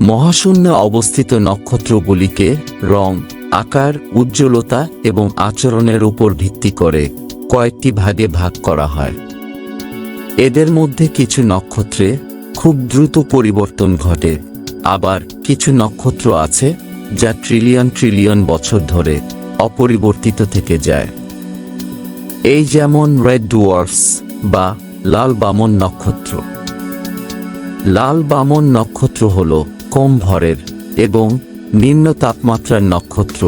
মহাশূন্যে অবস্থিত নক্ষত্রগুলিকে রং, আকার, উজ্জ্বলতা এবং আচরণের উপর ভিত্তি করে কয়েকটি ভাগে ভাগ করা হয়। এদের মধ্যে কিছু নক্ষত্রে খুব দ্রুত পরিবর্তন ঘটে, আবার কিছু নক্ষত্র আছে যা ট্রিলিয়ন ট্রিলিয়ন বছর ধরে অপরিবর্তিত থেকে যায়। এই যেমন রেড ডুয়ার্ফস বা লাল বামন নক্ষত্র। লাল বামন নক্ষত্র হল কম ভরের এবং নিম্ন তাপমাত্রার নক্ষত্র।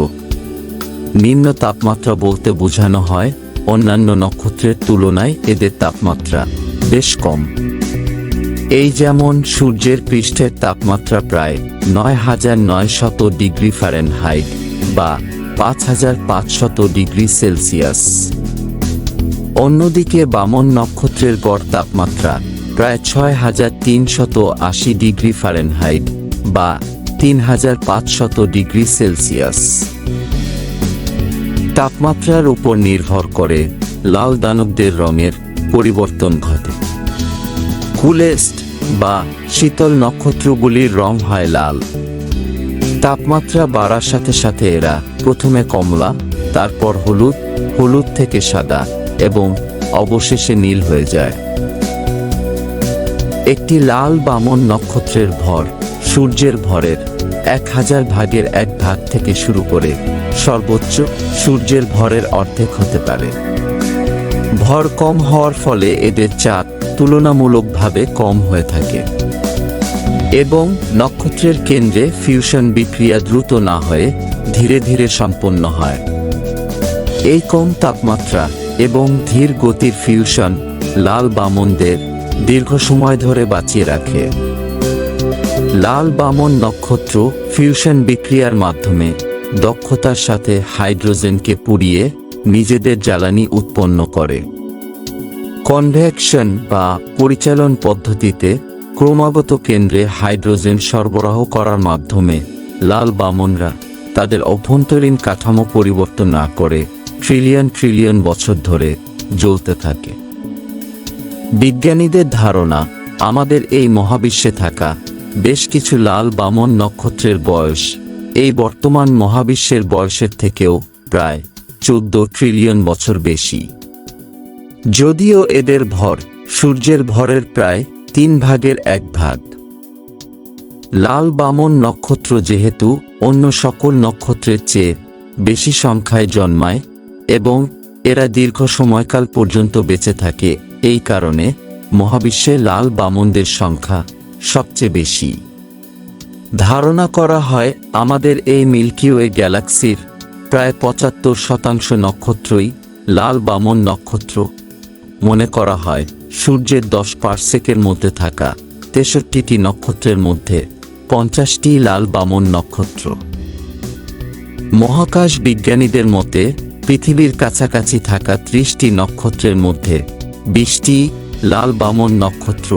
নিম্ন তাপমাত্রা বলতে বোঝানো হয় অন্যান্য নক্ষত্রের তুলনায় এদের তাপমাত্রা বেশ কম। এই যেমন সূর্যের পৃষ্ঠের তাপমাত্রা প্রায় ৯৯০০ ডিগ্রি ফারেনহাইট বা ৫৫০০ ডিগ্রি সেলসিয়াস। অন্যদিকে বামন নক্ষত্রের গড় তাপমাত্রা প্রায় ৬৩৮০ ডিগ্রি ফারেনহাইট বা ৩৫০০ ডিগ্রি সেলসিয়াস। তাপমাত্রার উপর নির্ভর করে লাল দানবদের রঙের পরিবর্তন ঘটে। কুলেস্ট বা শীতল নক্ষত্রগুলির রং হয় লাল। তাপমাত্রা বাড়ার সাথে সাথে এরা প্রথমে কমলা, তারপর হলুদ, হলুদ থেকে সাদা এবং অবশেষে নীল হয়ে যায়। একটি লাল বামন নক্ষত্রের ভর সূর্যের ভরের ১০০০ ভাগের ১ ভাগ থেকে শুরু করে সর্বোচ্চ সূর্যের ভরের অর্ধেক হতে পারে। ভর কম হওয়ার ফলে এদের চাপ তুলনামূলকভাবে কম হয়ে থাকে এবং নক্ষত্রের কেন্দ্রে ফিউশন বিক্রিয়া দ্রুত না হয়ে ধীরে ধীরে সম্পন্ন হয়। এই কম তাপমাত্রা এবং ধীর গতির ফিউশন লাল বামনদের দীর্ঘ সময় ধরে বাঁচিয়ে রাখে। লাল বামন নক্ষত্র ফিউশন বিক্রিয়ার মাধ্যমে দক্ষতার সাথে হাইড্রোজেনকে পুড়িয়ে নিজেদের জ্বালানি উৎপন্ন করে। কনভেকশন বা পরিচালন পদ্ধতিতে ক্রমাগত কেন্দ্রে হাইড্রোজেন সরবরাহ করার মাধ্যমে লাল বামনরা তাদের অভ্যন্তরীণ কাঠামো পরিবর্তন না করে ট্রিলিয়ন ট্রিলিয়ন বছর ধরে জ্বলতে থাকে। বিজ্ঞানীদের ধারণা, আমাদের এই মহাবিশ্বে থাকা বেশ কিছু লাল বামন নক্ষত্রের বয়স এই বর্তমান মহাবিশ্বের বয়সের থেকেও প্রায় ১৪ ট্রিলিয়ন বছর বেশি। যদিও এদের ভর সূর্যের ভরের প্রায় ৩ ভাগের ১ ভাগ। লাল বামন নক্ষত্র যেহেতু অন্য সকল নক্ষত্রের চেয়ে বেশি সংখ্যায় জন্মায় এবং এরা দীর্ঘ সময়কাল পর্যন্ত বেঁচে থাকে, এই কারণে মহাবিশ্বে লাল বামনদের সংখ্যা সবচেয়ে বেশি। ধারণা করা হয় আমাদের এই মিল্কি ওয়ে গ্যালাক্সির প্রায় ৭৫% নক্ষত্রই লাল বামন নক্ষত্র। মনে করা হয় সূর্যের 10% মধ্যে থাকা ৬৩টি নক্ষত্রের মধ্যে ৫০টি লাল বামন নক্ষত্র। মহাকাশ বিজ্ঞানীদের মতে পৃথিবীর কাছাকাছি থাকা ৩০টি নক্ষত্রের মধ্যে ২০টি লাল বামন নক্ষত্র।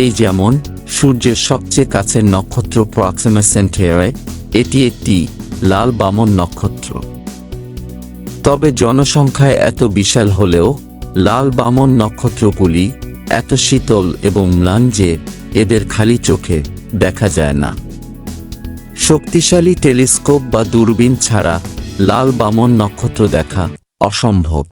এই যেমন সূর্যের সবচেয়ে কাছের নক্ষত্র প্রক্সিমা সেন্টারি, এটি একটি লাল বামন নক্ষত্র। তবে জনসংখ্যায় এত বিশাল হলেও লাল বামন নক্ষত্রগুলি এত শীতল এবং ম্লান যে এদের খালি চোখে দেখা যায় না। শক্তিশালী টেলিস্কোপ বা দূরবীন ছাড়া লাল বামন নক্ষত্র দেখা অসম্ভব।